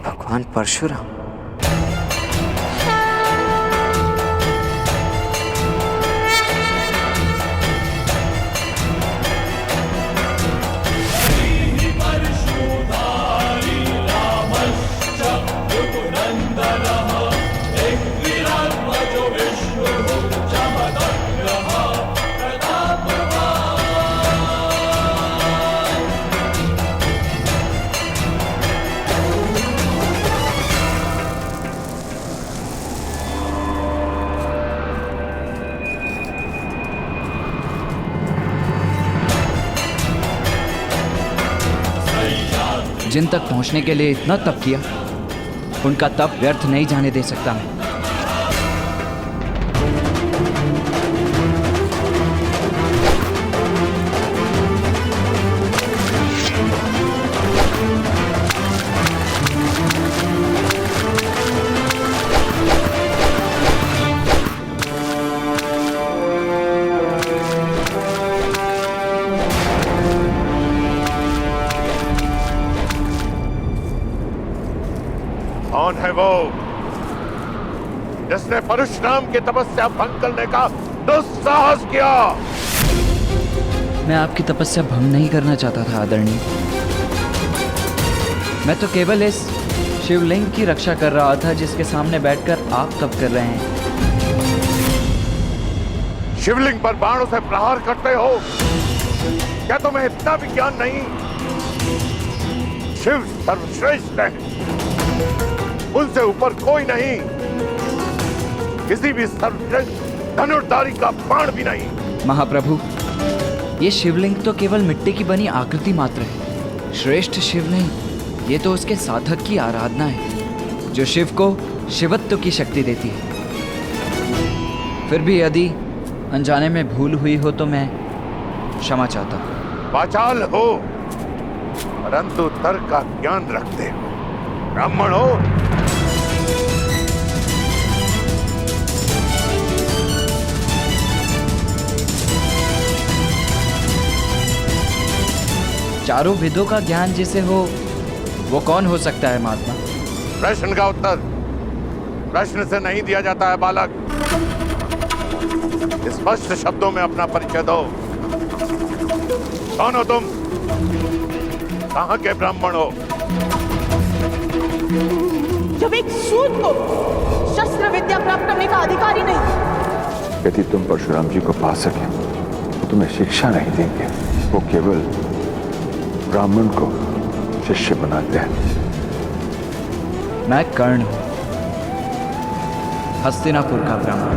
भगवान परशुराम। जिन तक पहुंचने के लिए इतना तप किया, उनका तप व्यर्थ नहीं जाने दे सकता मैं। कौन है वो जिसने परशुराम की तपस्या भंग करने का दुस्साहस किया? मैं आपकी तपस्या भंग नहीं करना चाहता था आदरणीय। मैं तो केवल इस शिवलिंग की रक्षा कर रहा था जिसके सामने बैठकर आप तप कर रहे हैं। शिवलिंग पर बाणों से प्रहार करते हो? क्या तुम्हें इतना भी ज्ञान नहीं? शिव सर्वश्रेष्ठ है, उनसे ऊपर कोई नहीं। किसी भी सर्वश्रेष्ठ धनुर्धारी का बाण भी नहीं। महाप्रभु, ये शिवलिंग तो केवल मिट्टी की बनी आकृति मात्र है। श्रेष्ठ शिव नहीं, ये तो उसके साधक की आराधना है जो शिव को शिवत्व की शक्ति देती है। फिर भी यदि अनजाने में भूल हुई हो तो मैं क्षमा चाहता हूँ। वाचाल हो परंतु तर्क का ज्ञान रखते हो। ब्राह्मण हो। चारों वेदों का ज्ञान जिसे हो वो कौन हो सकता है महात्मा? प्रश्न का उत्तर प्रश्न से नहीं दिया जाता है बालक। स्पष्ट शब्दों में अपना परिचय दो। कौन हो तुम? कहां के ब्राह्मण हो? जब एक सूत को शस्त्र विद्या प्राप्त करने का अधिकारी नहीं। यदि तुम परशुराम जी को पा सके तो तुम्हें शिक्षा नहीं देंगे, वो केवल ब्राह्मण को शिष्य बनाते हैं। मैं कर्ण हूं, हस्तिनापुर का ब्राह्मण।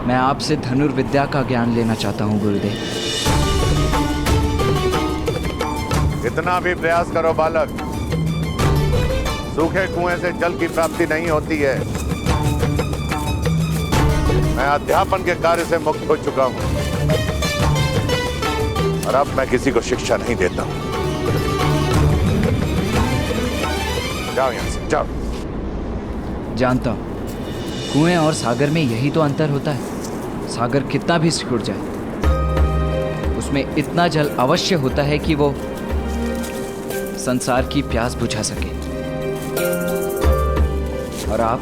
मैं आपसे धनुर्विद्या का ज्ञान लेना चाहता हूं गुरुदेव। इतना भी प्रयास करो बालक, सूखे कुएं से जल की प्राप्ति नहीं होती है। मैं अध्यापन के कार्य से मुक्त हो चुका हूं और अब मैं किसी को शिक्षा नहीं देता हूं। जाओ यहां से, जाओ। जानता हूं, कुएं और सागर में यही तो अंतर होता है। सागर कितना भी सिकुड़ जाए, उसमें इतना जल अवश्य होता है कि वो संसार की प्यास बुझा सके। और आप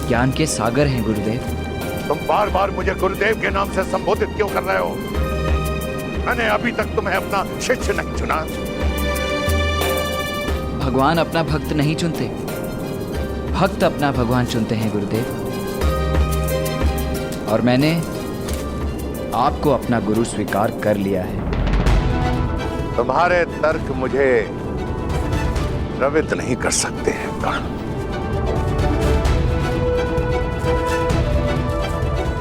ज्ञान के सागर हैं गुरुदेव। तुम बार बार मुझे गुरुदेव के नाम से संबोधित क्यों कर रहे हो? मैंने अभी तक तुम्हें अपना शिष्य नहीं चुना। भगवान अपना भक्त नहीं चुनते, भक्त अपना भगवान चुनते हैं गुरुदेव। और मैंने आपको अपना गुरु स्वीकार कर लिया है। तुम्हारे तर्क मुझे प्रवृत्त नहीं कर सकते हैं कर्ण।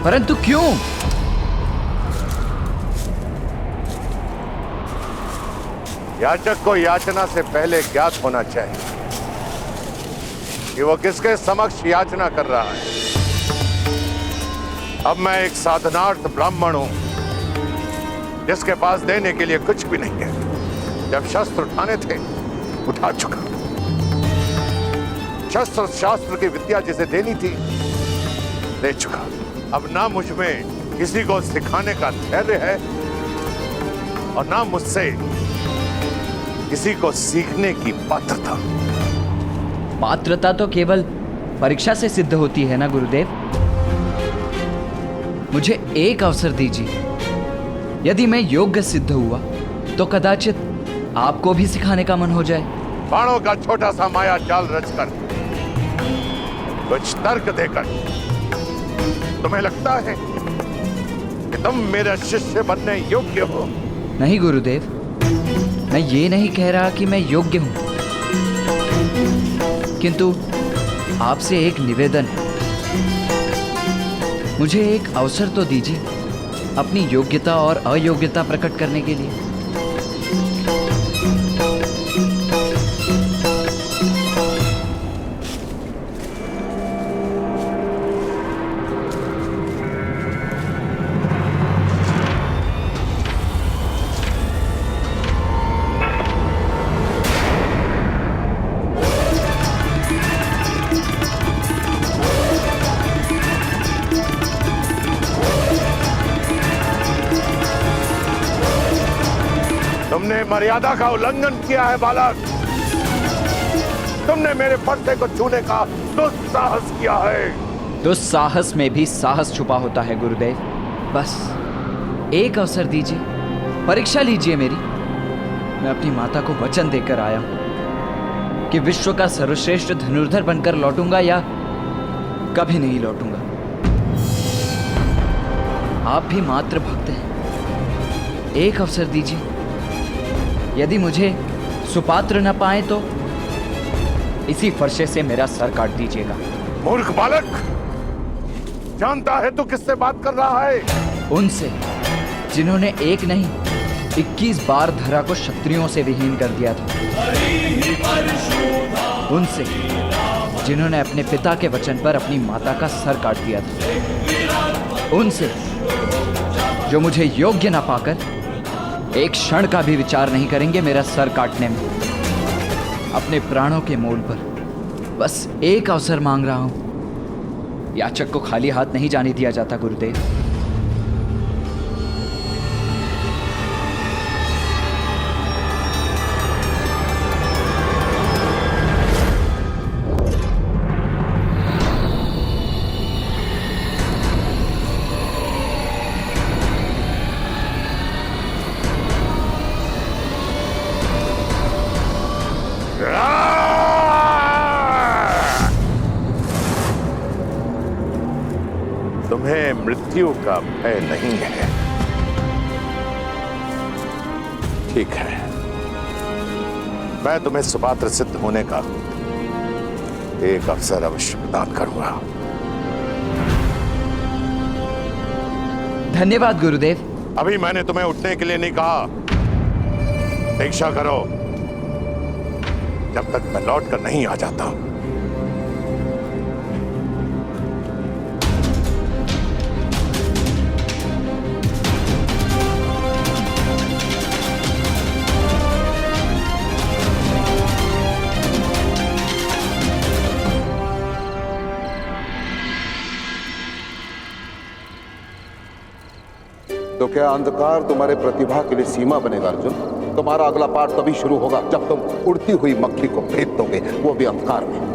परंतु क्यों? याचक को याचना से पहले ज्ञात होना चाहिए कि वो किसके समक्ष याचना कर रहा है। अब मैं एक साधनार्थ ब्राह्मण हूं जिसके पास देने के लिए कुछ भी नहीं है। जब शस्त्र उठाने थे उठा चुका। शस्त्र शास्त्र की विद्या जिसे देनी थी दे चुका। अब ना मुझ में किसी को सिखाने का धैर्य है और ना मुझसे किसी को सीखने की पात्रता। पात्रता तो केवल परीक्षा से सिद्ध होती है ना गुरुदेव। मुझे एक अवसर दीजिए। यदि मैं योग्य सिद्ध हुआ तो कदाचित आपको भी सिखाने का मन हो जाए। बाणों का छोटा सा माया जाल रचकर, कुछ तर्क देकर तुम्हें लगता है कि तुम मेरा शिष्य बनने योग्य हो? नहीं गुरुदेव, मैं ये नहीं कह रहा कि मैं योग्य हूं, किंतु आपसे एक निवेदन है। मुझे एक अवसर तो दीजिए अपनी योग्यता और अयोग्यता प्रकट करने के लिए। तुमने मर्यादा का उल्लंघन किया है बालक। तुमने मेरे पर्दे को छूने का दुस्साहस किया है। दुस्साहस में भी साहस छुपा होता है गुरुदेव। बस एक अवसर दीजिए, परीक्षा लीजिए मेरी। मैं अपनी माता को वचन देकर आया हूं कि विश्व का सर्वश्रेष्ठ धनुर्धर बनकर लौटूंगा या कभी नहीं लौटूंगा। आप भी मात्र भक्त हैं। एक अवसर दीजिए। यदि मुझे सुपात्र न पाए तो इसी फरसे से मेरा सर काट दीजिएगा। मूर्ख बालक, जानता है तू किससे बात कर रहा है? उनसे जिन्होंने एक नहीं 21 बार धरा को क्षत्रियों से विहीन कर दिया था। उनसे जिन्होंने अपने पिता के वचन पर अपनी माता का सर काट दिया था। उनसे जो मुझे योग्य न पाकर एक क्षण का भी विचार नहीं करेंगे मेरा सर काटने में। अपने प्राणों के मोल पर बस एक अवसर मांग रहा हूं। याचक को खाली हाथ नहीं जाने दिया जाता गुरुदेव। तुम्हें मृत्यु का भय नहीं है। ठीक है, मैं तुम्हें सुपात्र सिद्ध होने का एक अवसर अवश्य प्रदान करूंगा। धन्यवाद गुरुदेव। अभी मैंने तुम्हें उठने के लिए नहीं कहा। दीक्षा करो जब तक मैं लौट कर नहीं आ जाता। तो क्या अंधकार तुम्हारे प्रतिभा के लिए सीमा बनेगा अर्जुन? तुम्हारा अगला पाठ तभी शुरू होगा जब तुम उड़ती हुई मक्खी को फेंक दोगे, वो भी अंधकार में।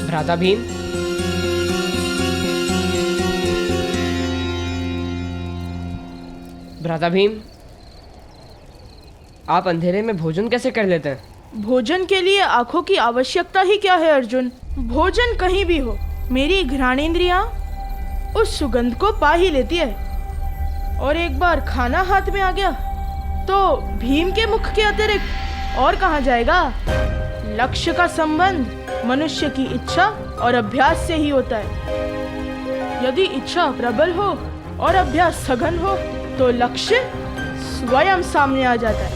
भ्राता भीम, भ्राता भीम, आप अंधेरे में भोजन कैसे कर लेते हैं? भोजन के लिए आंखों की आवश्यकता ही क्या है अर्जुन? भोजन कहीं भी हो, मेरी घ्राणेंद्रियां उस सुगंध को पा ही लेती है। और एक बार खाना हाथ में आ गया तो भीम के मुख के अतिरिक्त और कहाँ जाएगा? लक्ष्य का संबंध मनुष्य की इच्छा और अभ्यास से ही होता है। यदि इच्छा प्रबल हो और अभ्यास सघन हो तो लक्ष्य स्वयं सामने आ जाता है।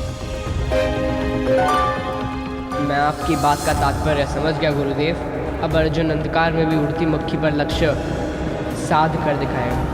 मैं आपकी बात का तात्पर्य समझ गया गुरुदेव। अब अर्जुन अंधकार में भी उड़ती मक्खी पर लक्ष्य साध कर दिखाएगा।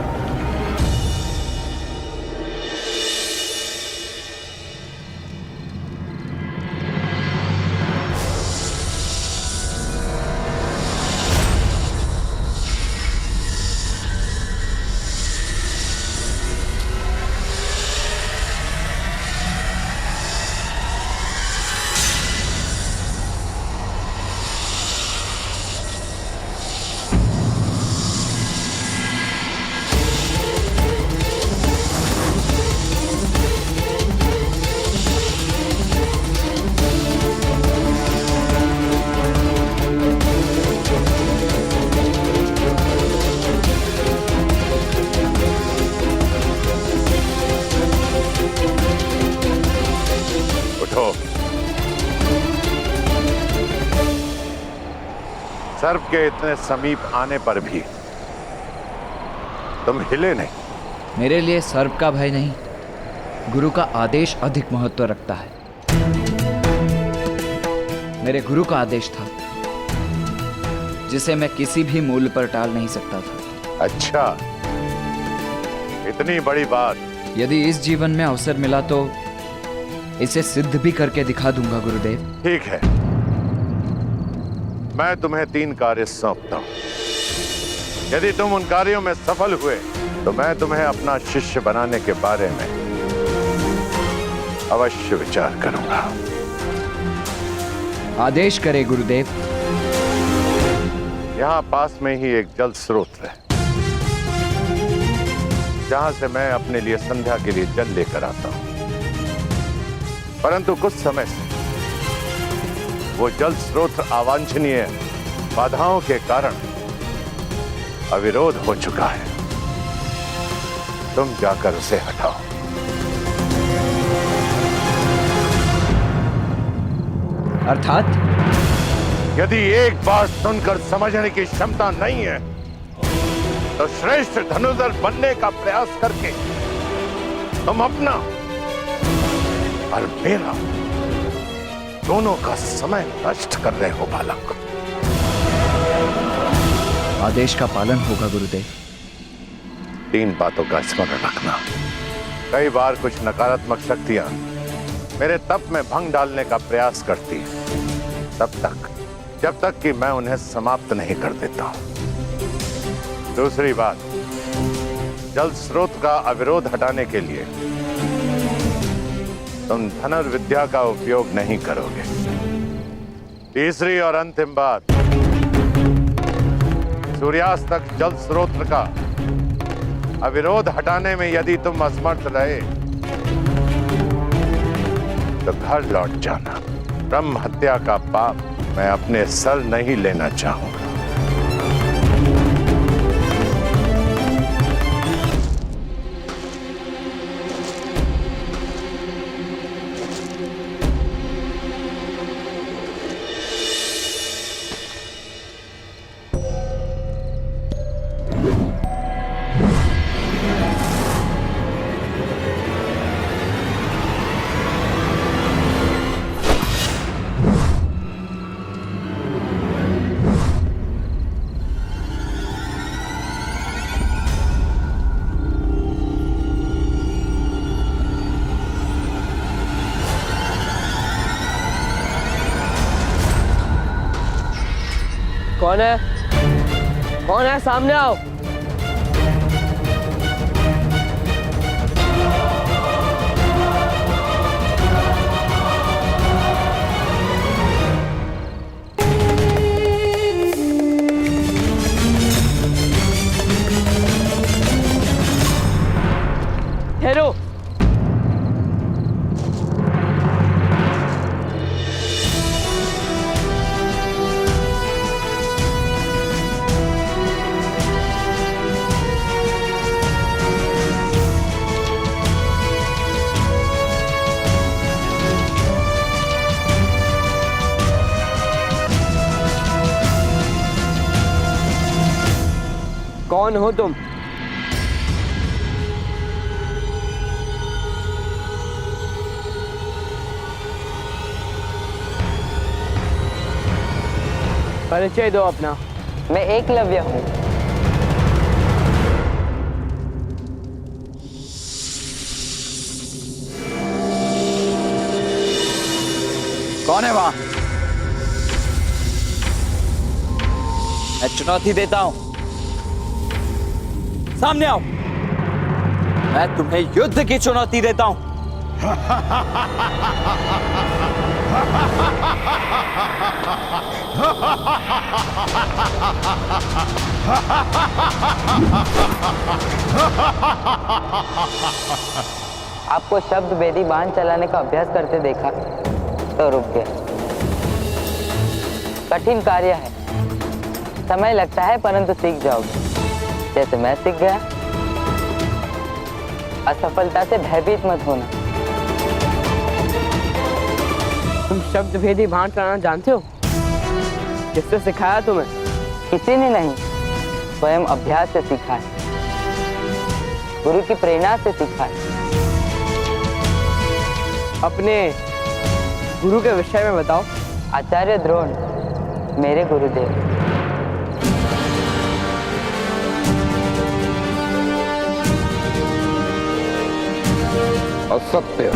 उठो। सर्प के इतने समीप आने पर भी तुम हिले नहीं। मेरे लिए सर्प का भय नहीं, गुरु का आदेश अधिक महत्व रखता है। मेरे गुरु का आदेश था जिसे मैं किसी भी मूल्य पर टाल नहीं सकता था। अच्छा, इतनी बड़ी बात। यदि इस जीवन में अवसर मिला तो इसे सिद्ध भी करके दिखा दूंगा गुरुदेव। ठीक है, मैं तुम्हें 3 कार्य सौंपता हूं। यदि तुम उन कार्यों में सफल हुए तो मैं तुम्हें अपना शिष्य बनाने के बारे में अवश्य विचार करूंगा। आदेश करे गुरुदेव। यहां पास में ही एक जल स्रोत है जहां से मैं अपने लिए संध्या के लिए जल लेकर आता हूं, परंतु कुछ समय से वो जल स्रोत अवांछनीय बाधाओं के कारण अविरोध हो चुका है। तुम जाकर उसे हटाओ। अर्थात यदि एक बात सुनकर समझने की क्षमता नहीं है तो श्रेष्ठ धनुर्धर बनने का प्रयास करके तुम अपना और मेरा दोनों का समय नष्ट कर रहे हो बालक। आदेश का पालन होगा गुरुदेव। 3 बातों का स्मरण रखना। कई बार कुछ नकारात्मक शक्तियां मेरे तप में भंग डालने का प्रयास करती हैं, तब तक जब तक कि मैं उन्हें समाप्त नहीं कर देता। दूसरी बात, जल स्रोत का अविरोध हटाने के लिए तुम धनुर्विद्या का उपयोग नहीं करोगे। तीसरी और अंतिम बात, सूर्यास्त तक जल स्रोत का अविरोध हटाने में यदि तुम असमर्थ रहे तो घर लौट जाना। ब्रह्म हत्या का पाप मैं अपने सर नहीं लेना चाहूंगा। कौन है? कौन है? सामने आओ। ठहरो। कौन हो तुम? परिचय दो अपना। मैं एकलव्य हूँ। कौन है वहां? मैं चुनौती देता हूं, सामने आओ। मैं तुम्हें युद्ध की चुनौती देता हूं। आपको शब्द भेदी बाण चलाने का अभ्यास करते देखा तो रुक गया। कठिन कार्य है, समय लगता है, परंतु सीख जाओगे, जैसे मैं सीख गया। असफलता से भयभीत मत होना। तुम शब्द भेदी बाण चलाना जानते हो? किससे सिखाया तुम्हें? किसी ने नहीं, स्वयं अभ्यास से सीखा है, गुरु की प्रेरणा से सीखा है। अपने गुरु के विषय में बताओ। आचार्य द्रोण मेरे गुरुदेव। असत्य।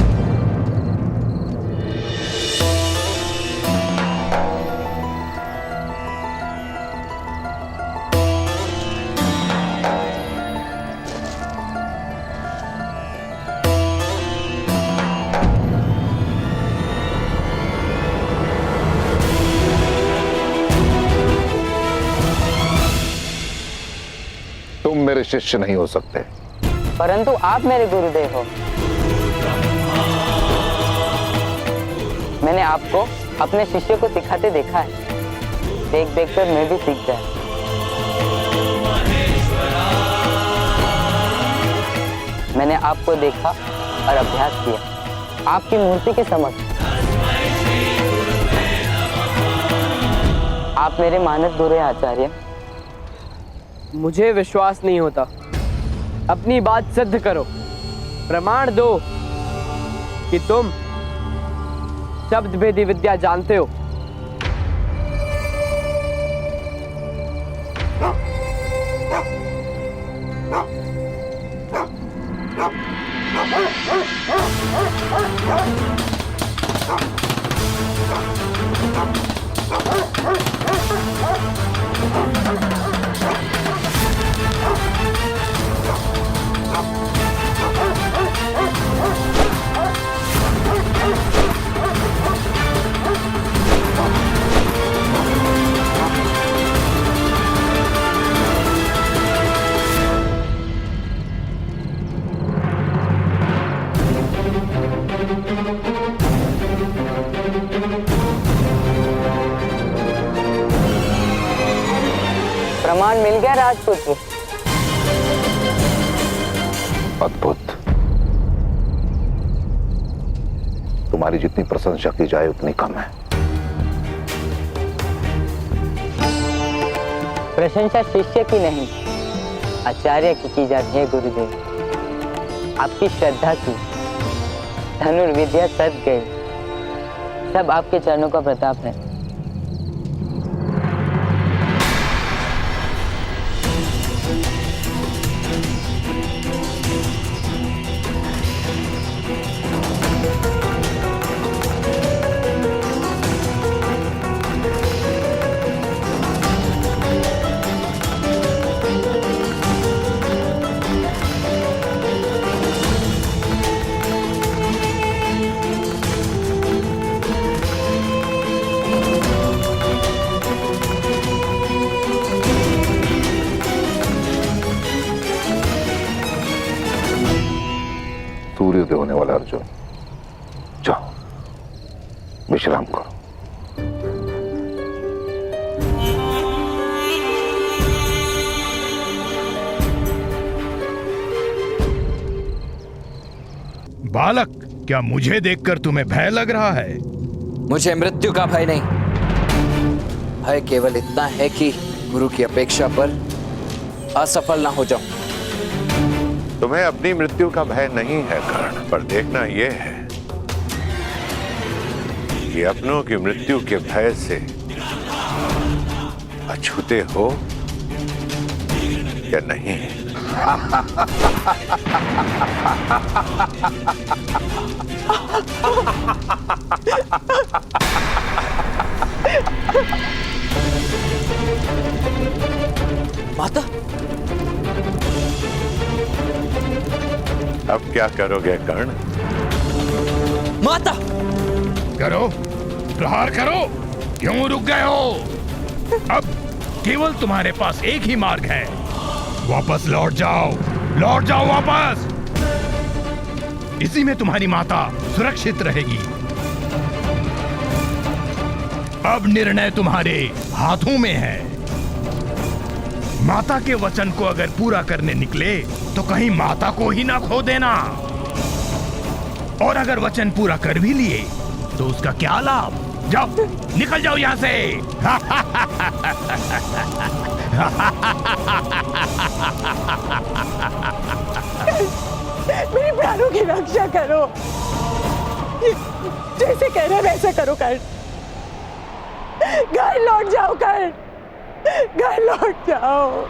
तुम मेरे शिष्य नहीं हो सकते। परंतु आप मेरे गुरुदेव हो। मैंने आपको अपने शिष्य को सिखाते देखा है, देख देख कर मैं भी सीख गया। मैंने आपको देखा और अभ्यास किया, आपकी मूर्ति के समक्ष। आप मेरे मानस गुरु हैं आचार्य। मुझे विश्वास नहीं होता। अपनी बात सिद्ध करो, प्रमाण दो कि तुम शब्द भेदी विद्या जानते हो। प्रमाण मिल गया राजपुत्र। अद्भुत। तुम्हारी जितनी प्रशंसा की जाए उतनी कम है। प्रशंसा शिष्य की नहीं, आचार्य की जाती है गुरुदेव। आपकी श्रद्धा की धनुर्विद्या सद गई, सब आपके चरणों का प्रताप है। सूर्योदय होने वाला अर्जुन, जाओ विश्राम करो। बालक, क्या मुझे देखकर तुम्हें भय लग रहा है? मुझे मृत्यु का भय नहीं, भय केवल इतना है कि गुरु की अपेक्षा पर असफल ना हो जाऊं। तुम्हें अपनी मृत्यु का भय नहीं है कर्ण, पर देखना यह है कि अपनों की मृत्यु के भय से अछूते हो या नहीं? माता, अब क्या करोगे कर्ण? माता! करो, प्रहार करो। क्यों रुक गए हो? अब केवल तुम्हारे पास एक ही मार्ग है। वापस लौट जाओ वापस। इसी में तुम्हारी माता सुरक्षित रहेगी। अब निर्णय तुम्हारे हाथों में है। माता के वचन को अगर पूरा करने निकले तो कहीं माता को ही ना खो देना, और अगर वचन पूरा कर भी लिए तो उसका क्या लाभ? जाओ, निकल जाओ यहां से। मेरे प्राणों की रक्षा करो। जैसे कह रहे वैसे करो कर्ण। घर लौट जाओ कर्ण, घर लौट जाओ।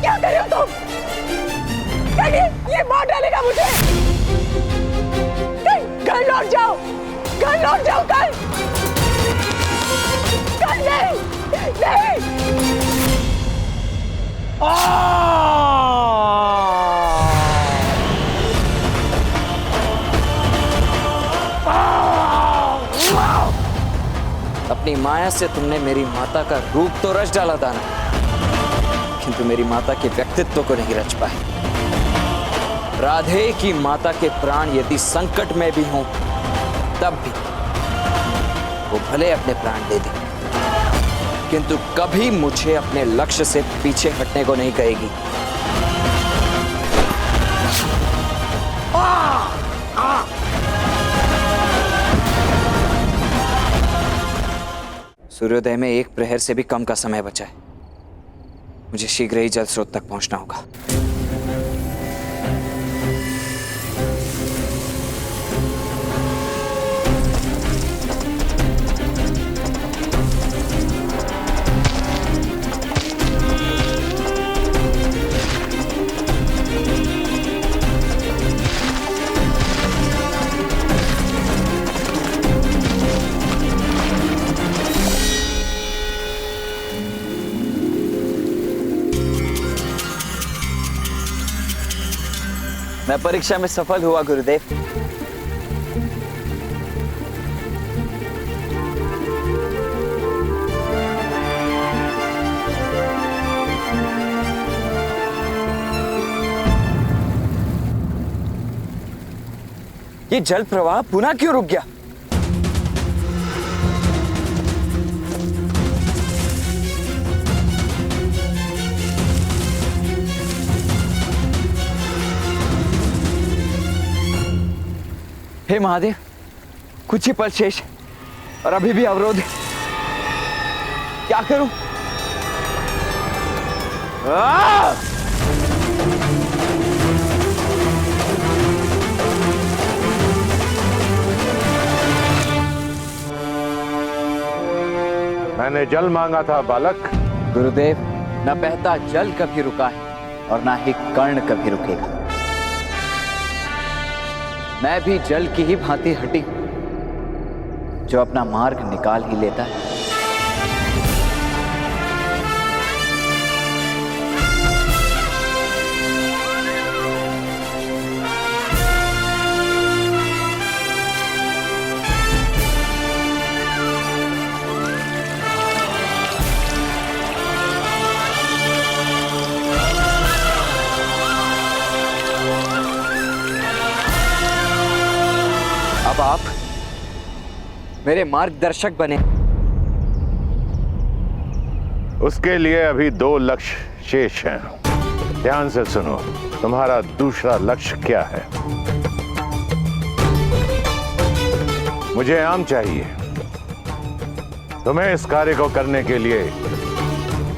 क्या कर रहे हो तुम? ये मार डालेगा मुझे। घर लौट जाओ, घर लौट जाओ कर। नहीं, नहीं। अपनी माया से तुमने मेरी माता का रूप तो रच डाला था ना, किंतु मेरी माता के व्यक्तित्व को नहीं रच पाए। राधे की माता के प्राण यदि संकट में भी हों तब भी वो भले अपने प्राण दे दे, किंतु कभी मुझे अपने लक्ष्य से पीछे हटने को नहीं कहेगी। सूर्योदय में एक प्रहर से भी कम का समय बचा है। मुझे शीघ्र ही जल स्रोत तक पहुंचना होगा। मैं परीक्षा में सफल हुआ गुरुदेव। ये जल प्रवाह पुनः क्यों रुक गया? हे महादेव, कुछ ही पल शेष है और अभी भी अवरोध है। क्या करूं? मैंने जल मांगा था बालक। गुरुदेव, न बहता जल कभी रुका है और ना ही कर्ण कभी रुकेगा। मैं भी जल की ही भांति हटी जो अपना मार्ग निकाल ही लेता है। अब आप मेरे मार्गदर्शक बने। उसके लिए अभी 2 लक्ष्य शेष हैं। ध्यान से सुनो, तुम्हारा दूसरा लक्ष्य क्या है? मुझे आम चाहिए, तुम्हें इस कार्य को करने के लिए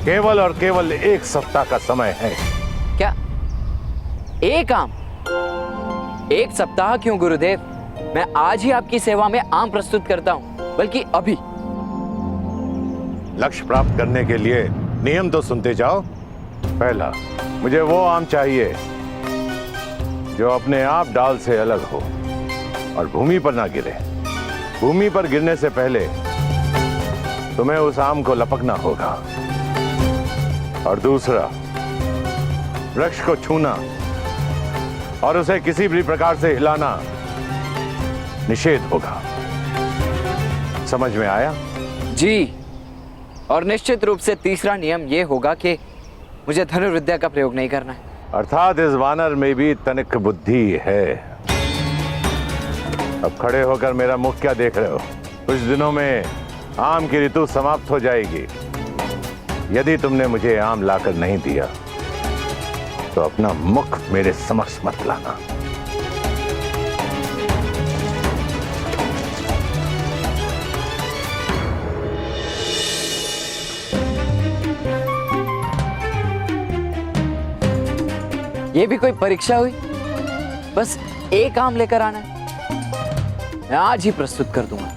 केवल और केवल 1 सप्ताह का समय है। क्या एक आम? 1 सप्ताह क्यों गुरुदेव? मैं आज ही आपकी सेवा में आम प्रस्तुत करता हूं, बल्कि अभी। लक्ष्य प्राप्त करने के लिए नियम तो सुनते जाओ। पहला, मुझे वो आम चाहिए जो अपने आप डाल से अलग हो और भूमि पर ना गिरे। भूमि पर गिरने से पहले तुम्हें उस आम को लपकना होगा। और दूसरा, वृक्ष को छूना और उसे किसी भी प्रकार से हिलाना निषेध होगा। समझ में आया? जी, और निश्चित रूप से तीसरा नियम यह होगा कि मुझे धनुर्विद्या का प्रयोग नहीं करना है। अर्थात इस वानर में भी तनिक बुद्धि है। अब खड़े होकर मेरा मुख क्या देख रहे हो? कुछ दिनों में आम की ऋतु समाप्त हो जाएगी। यदि तुमने मुझे आम लाकर नहीं दिया तो अपना मुख मेरे समक्ष मत लाना। ये भी कोई परीक्षा हुई? बस एक आम लेकर आना है। मैं आज ही प्रस्तुत कर दूंगा।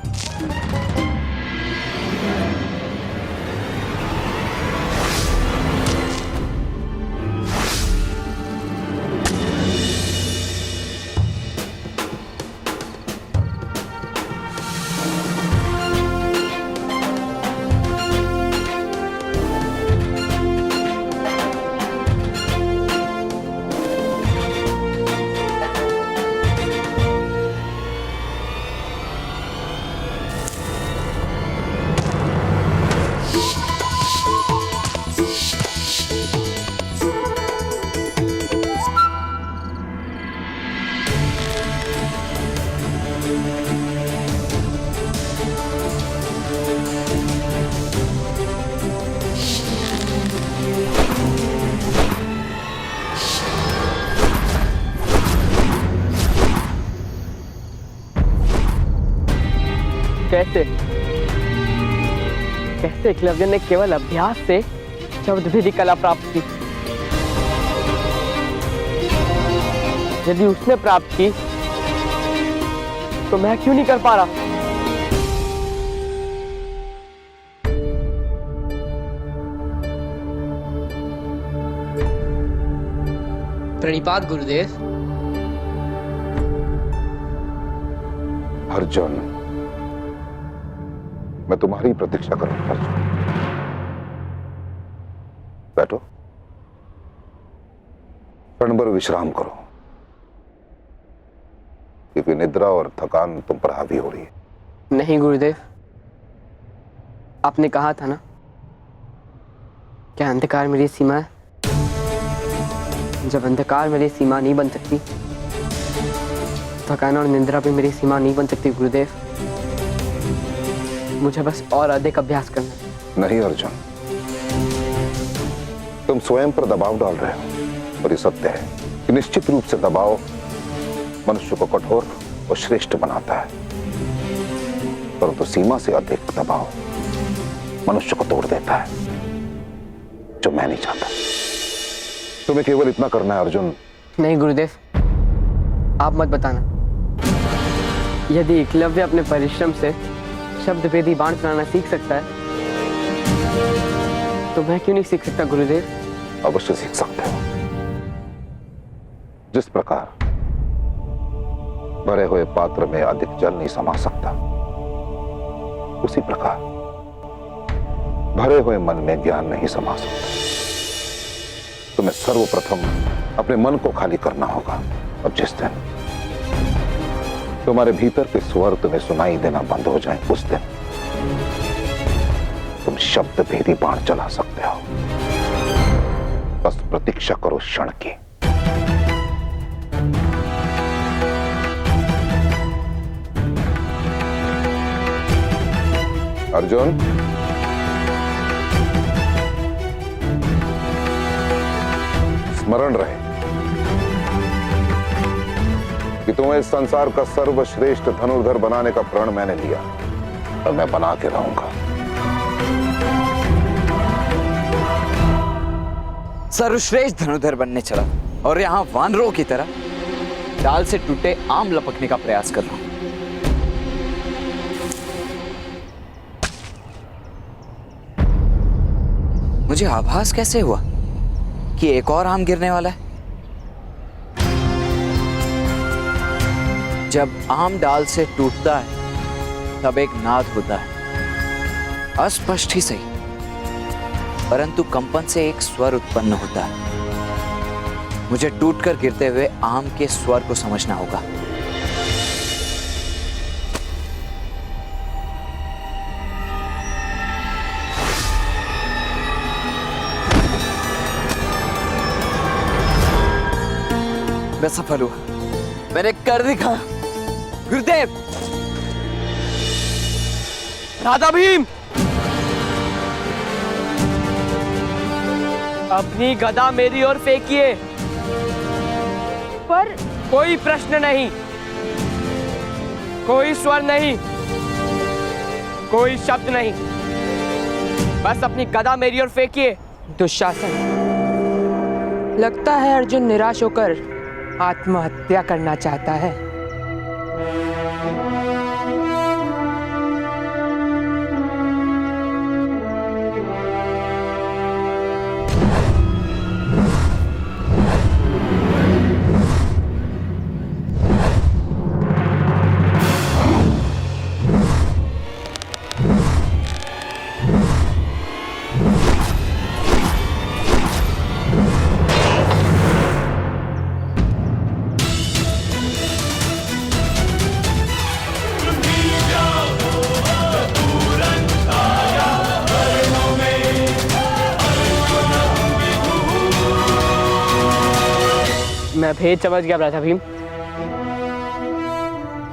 कैसे एकलव्य ने केवल अभ्यास से शब्द भेदी कला प्राप्त की? यदि उसने प्राप्त की तो मैं क्यों नहीं कर पा रहा? प्रणिपात गुरुदेव। अर्जुन, मैं तुम्हारी प्रतीक्षा करूंगा। अर्जुन, बैठो, क्षण भर विश्राम करो, क्योंकि निद्रा और थकान तुम पर हावी हो रही है। नहीं गुरुदेव, आपने कहा था ना, क्या अंधकार मेरी सीमा है? जब अंधकार मेरी सीमा नहीं बन सकती, थकान और निद्रा भी मेरी सीमा नहीं बन सकती गुरुदेव। मुझे बस और अधिक अभ्यास करना है। नहीं अर्जुन, तुम स्वयं पर दबाव डाल रहे हो। और ये सत्य है कि निश्चित रूप से दबाव मनुष्य को कठोर और श्रेष्ठ बनाता है, परंतु सीमा से अधिक दबाव मनुष्य को तोड़ देता है, जो मैं नहीं चाहता। तुम्हें केवल इतना करना है अर्जुन। नहीं गुरुदेव, आप मत बताना। यदि एकलव्य अपने परिश्रम से शब्द भेदी बाण चलाना सीख सकता है, तो मैं क्यों नहीं सीख सकता गुरुदेव? अवश्य सीख सकते हो। जिस प्रकार भरे हुए पात्र में अधिक जल नहीं समा सकता, उसी प्रकार भरे हुए मन में ज्ञान नहीं समा सकता। तुम्हें सर्वप्रथम अपने मन को खाली करना होगा। और जिस दिन तुम्हारे भीतर के स्वर तुम्हें सुनाई देना बंद हो जाए, उस दिन तुम शब्द भेदी बाण चला सकते हो। बस प्रतीक्षा करो क्षण की। अर्जुन, स्मरण रहे कि तुम्हें इस संसार का सर्वश्रेष्ठ धनुर्धर बनाने का प्रण मैंने लिया और मैं बना के रहूंगा। सर्वश्रेष्ठ धनुधर बनने चला और यहाँ वानरों की तरह डाल से टूटे आम लपकने का प्रयास कर रहा हूं। मुझे आभास कैसे हुआ कि एक और आम गिरने वाला है? जब आम डाल से टूटता है तब एक नाद होता है, अस्पष्ट ही सही, परंतु कंपन से एक स्वर उत्पन्न होता है। मुझे टूटकर गिरते हुए आम के स्वर को समझना होगा। मैं सफल हुआ, मैंने कर दिखाया। गुरुदेव! राधा भीम, अपनी गदा मेरी ओर फेंकिए। पर कोई प्रश्न नहीं, कोई स्वर नहीं, कोई शब्द नहीं, बस अपनी गदा मेरी ओर फेंकिए। दुशासन, लगता है अर्जुन निराश होकर आत्महत्या करना चाहता है। मैं भेद समझ गया राधा भीम।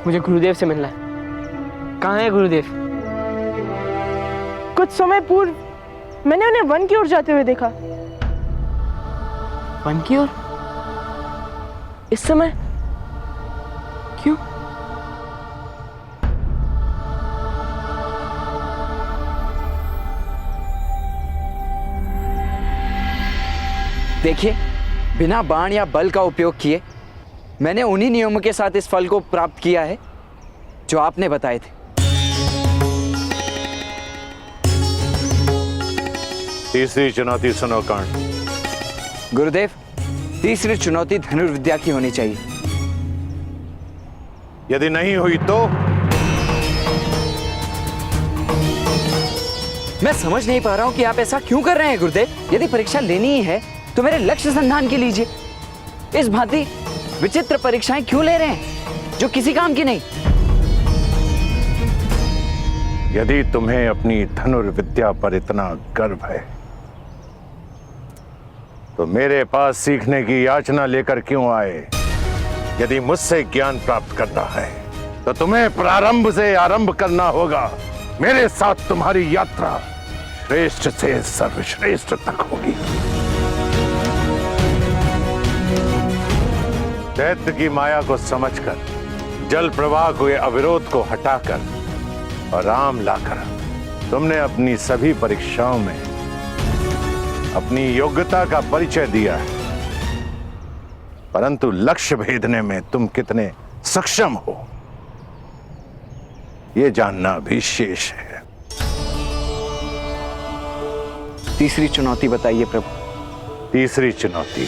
मुझे गुरुदेव से मिलना है। कहाँ है गुरुदेव? कुछ समय पूर्व मैंने उन्हें वन की ओर जाते हुए देखा। वन की ओर? इस समय? क्यों? देखिए, बिना बाण या बल का उपयोग किए मैंने उन्हीं नियमों के साथ इस फल को प्राप्त किया है जो आपने बताए थे। तीसरी चुनौती सुनो कर्ण। गुरुदेव, तीसरी चुनौती धनुर्विद्या की होनी चाहिए। यदि नहीं हुई तो? मैं समझ नहीं पा रहा हूं कि आप ऐसा क्यों कर रहे हैं गुरुदेव। यदि परीक्षा लेनी ही है तो मेरे लक्ष्य संधान की लीजिए। इस भांति विचित्र परीक्षाएं क्यों ले रहे हैं जो किसी काम की नहीं? यदि तुम्हें अपनी धनुर्विद्या पर इतना गर्व है तो मेरे पास सीखने की याचना लेकर क्यों आए? यदि मुझसे ज्ञान प्राप्त करना है तो तुम्हें प्रारंभ से आरंभ करना होगा। मेरे साथ तुम्हारी यात्रा श्रेष्ठ से सर्वश्रेष्ठ तक होगी। दैत्य की माया को समझकर, जल प्रवाह के अविरोध को हटाकर और राम लाकर तुमने अपनी सभी परीक्षाओं में अपनी योग्यता का परिचय दिया है, परंतु लक्ष्य भेदने में तुम कितने सक्षम हो यह जानना भी शेष है। तीसरी चुनौती बताइए प्रभु। तीसरी चुनौती,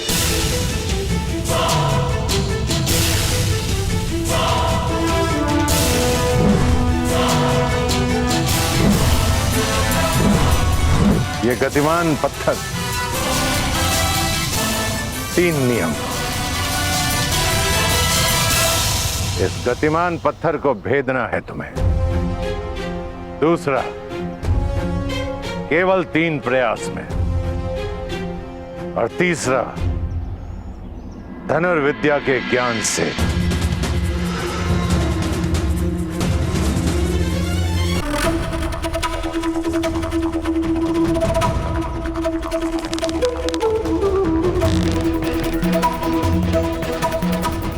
ये गतिमान पत्थर, 3 नियम। इस गतिमान पत्थर को भेदना है तुम्हें। दूसरा, केवल 3 प्रयास में। और तीसरा, धनुर्विद्या के ज्ञान से।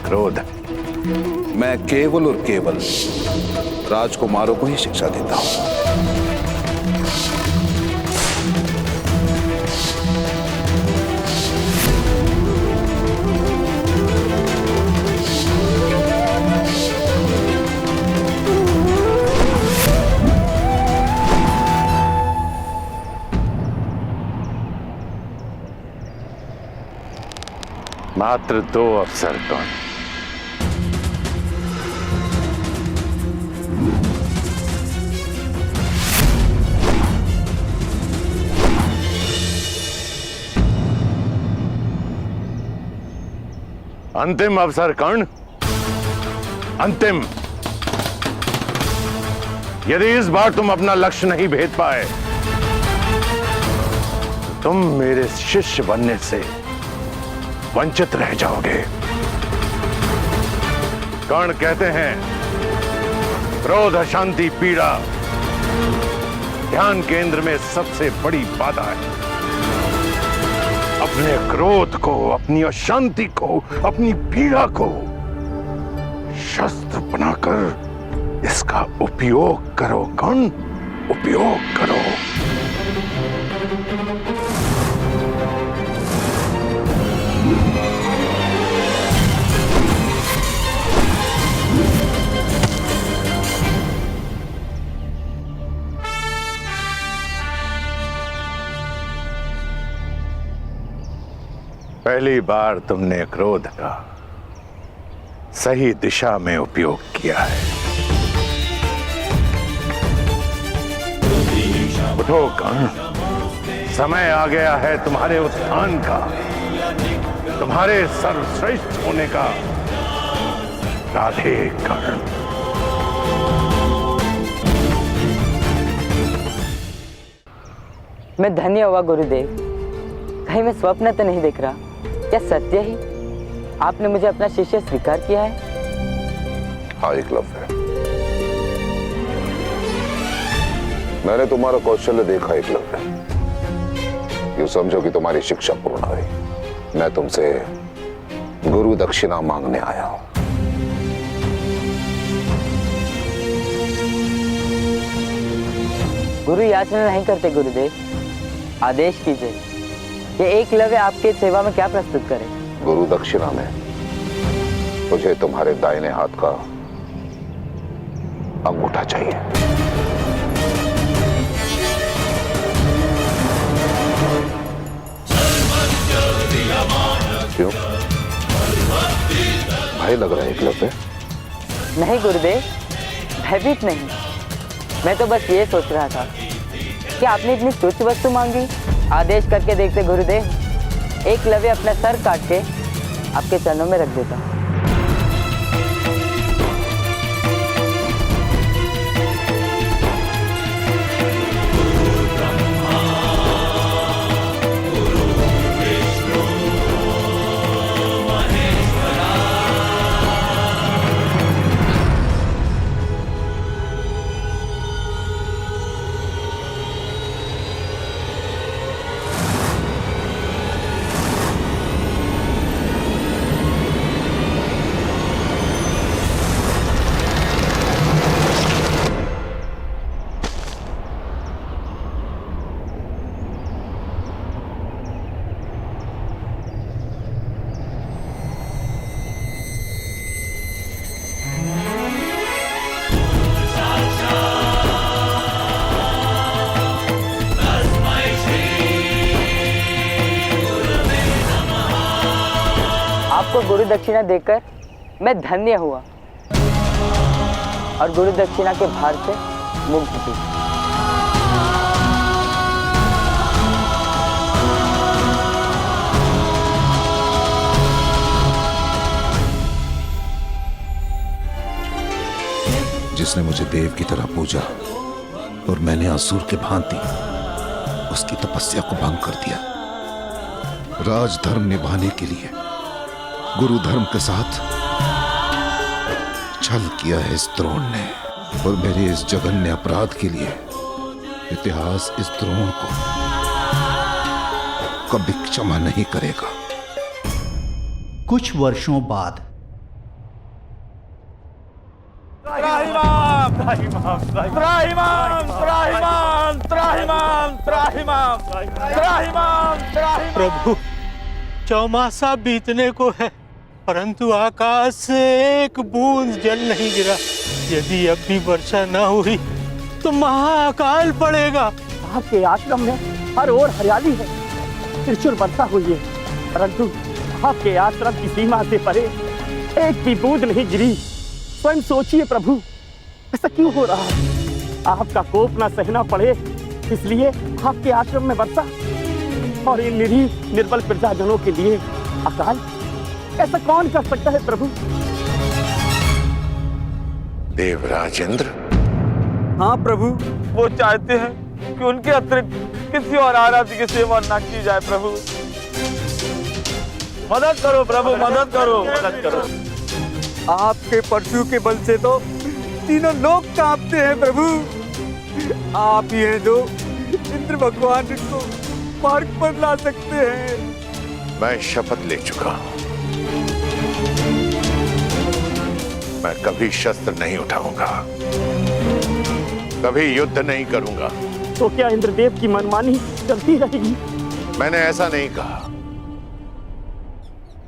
क्रोध। मैं केवल और केवल राजकुमारों को ही शिक्षा देता हूं। मात्र 2 अफसर कौन? अंतिम अवसर कर्ण, अंतिम। यदि इस बार तुम अपना लक्ष्य नहीं भेद पाए, तुम मेरे शिष्य बनने से वंचित रह जाओगे। कर्ण कहते हैं, क्रोध, अशांति, पीड़ा ध्यान केंद्र में सबसे बड़ी बाधा है। अपने क्रोध को, अपनी अशांति को, अपनी पीड़ा को शस्त्र बनाकर इसका उपयोग करो कर्ण, उपयोग करो। पहली बार तुमने क्रोध का सही दिशा में उपयोग किया है। उठो कर्ण, समय आ गया है तुम्हारे उत्थान का, तुम्हारे सर्वश्रेष्ठ होने का। राधे कर्ण। मैं धन्य हुआ गुरुदेव। कहीं मैं स्वप्न तो नहीं देख रहा, क्या सत्य ही आपने मुझे अपना शिष्य स्वीकार किया है? हाँ एकलव्य, मैंने तुम्हारा कौशल्य देखा एकलव्य। यूं समझो कि तुम्हारी शिक्षा पूर्ण हुई। मैं तुमसे गुरु दक्षिणा मांगने आया हूं। गुरु याचना नहीं करते गुरुदेव, आदेश कीजिए। ये एकलव्य आपके सेवा में क्या प्रस्तुत करे? गुरु दक्षिणा में मुझे तुम्हारे दाहिने हाथ का अंगूठा चाहिए। क्यों भय लग रहा है एकलव्य? नहीं गुरुदेव, भयभीत नहीं। मैं तो बस ये सोच रहा था कि आपने इतनी तुच्छ वस्तु मांगी। आदेश करके देखते गुरुदेव, एकलव्य अपना सर काट के आपके चरणों में रख देता। आपको गुरु दक्षिणा देकर मैं धन्य हुआ और गुरु दक्षिणा के भार से मुक्त थी। जिसने मुझे देव की तरह पूजा और मैंने असुर के भांति उसकी तपस्या को भंग कर दिया। राजधर्म निभाने के लिए गुरु धर्म के साथ छल किया है इस द्रोण ने, और मेरे इस जघन्य अपराध के लिए इतिहास इस द्रोण को कभी क्षमा नहीं करेगा। कुछ वर्षों बाद प्रभु, चौमासा बीतने को है, परंतु आकाश से एक बूंद जल नहीं गिरा। यदि अब भी वर्षा न हुई तो महाअकाल पड़ेगा। आपके आश्रम में हर ओर हरियाली है, त्रिशूल वर्षा हुई है, परंतु आपके आश्रम की सीमा से परे एक भी बूंद नहीं गिरी। स्वयं सोचिए प्रभु, ऐसा क्यों हो रहा है? आपका कोप ना सहना पड़े इसलिए आपके आश्रम में वर्षा, और इन निरीह निर्बल प्रजाजनों के लिए अकाल। ऐसा कौन कर सकता है प्रभु? देवराज इंद्र? हाँ प्रभु, वो चाहते हैं कि उनके अतिरिक्त किसी और आराध्य की सेवा न की जाए। प्रभु मदद करो, प्रभु मदद करो, मदद करो। आपके परशु के बल से तो तीनों लोग कांपते हैं प्रभु। आप ही हैं जो इंद्र भगवान को मार्ग पर ला सकते हैं। मैं शपथ ले चुका हूं, मैं कभी शस्त्र नहीं उठाऊंगा, कभी युद्ध नहीं करूंगा। तो क्या इंद्रदेव की मनमानी चलती रहेगी? मैंने ऐसा नहीं कहा।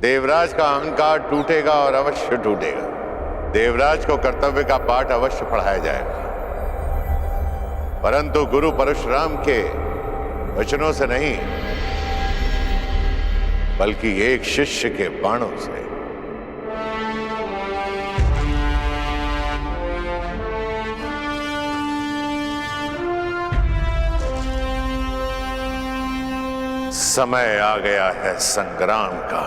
देवराज का अहंकार टूटेगा और अवश्य टूटेगा। देवराज को कर्तव्य का पाठ अवश्य पढ़ाया जाएगा, परंतु गुरु परशुराम के वचनों से नहीं, बल्कि एक शिष्य के बाणों से। समय आ गया है संग्राम का।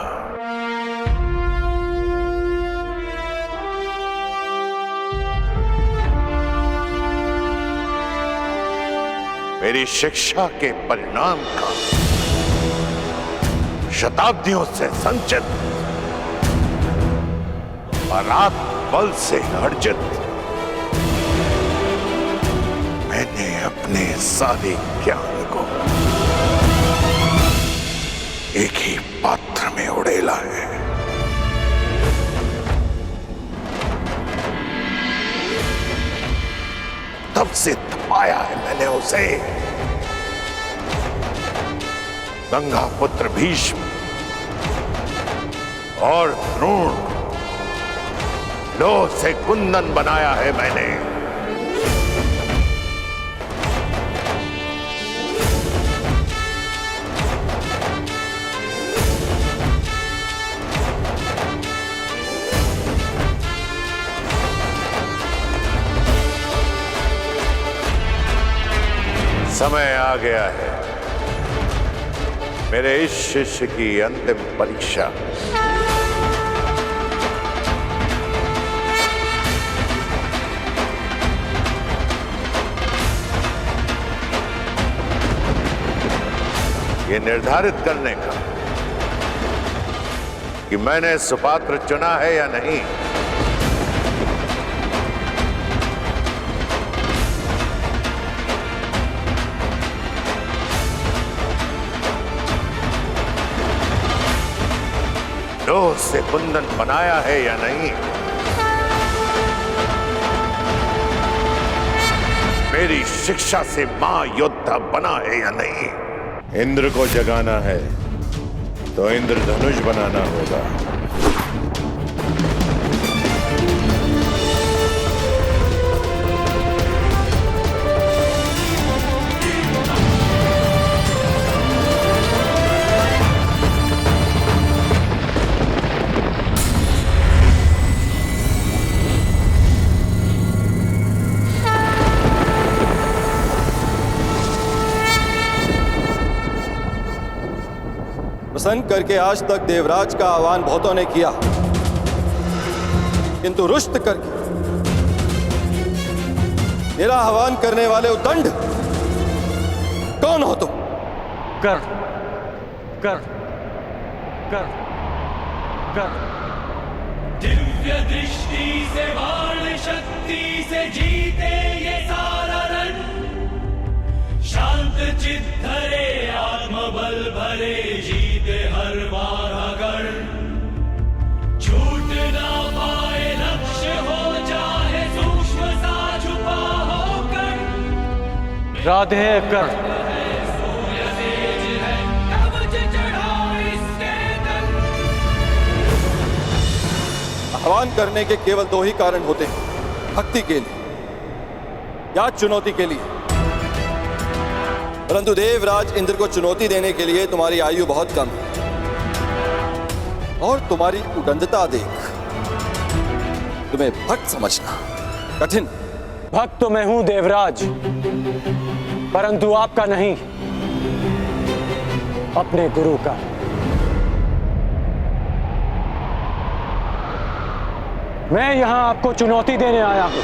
मेरी शिक्षा के परिणाम का, शताब्दियों से संचित पराक्रम बल से अर्जित, मैंने अपने सारे ज्ञान को एक ही पात्र में उड़ेला है। तब से तपाया है मैंने उसे। गंगा पुत्र भीष्म और द्रोण, लोह से कुंदन बनाया है मैंने। समय आ गया है मेरे इस शिष्य की अंतिम परीक्षा। ये निर्धारित करने का कि मैंने सुपात्र चुना है या नहीं। लोह से कुंदन बनाया है या नहीं। मेरी शिक्षा से महायोद्धा बना है या नहीं। इंद्र को जगाना है तो इंद्रधनुष बनाना होगा। प्रसन्न करके आज तक देवराज का आह्वान बहुतों ने किया, किंतु रुष्ट करके मेरा आह्वान करने वाले उद्दंड कौन हो तुम? कर कर कर कर। दिव्य दृष्टि से बाण शक्ति से जीते ये सारा रण, शांत चित्त धरे आत्मबल भरे जीते हर बार अगर, छूट ना पाए लक्ष्य हो चाहे सूक्ष्म सा छुपा होकर। राधे कर। आह्वान करने के केवल दो ही कारण होते हैं, भक्ति के लिए या चुनौती के लिए। परंतु देवराज इंद्र को चुनौती देने के लिए तुम्हारी आयु बहुत कम है। और तुम्हारी उदंडता देख तुम्हें भक्त समझना कठिन। भक्त तो मैं हूं देवराज, परंतु आपका नहीं, अपने गुरु का। मैं यहां आपको चुनौती देने आया हूं।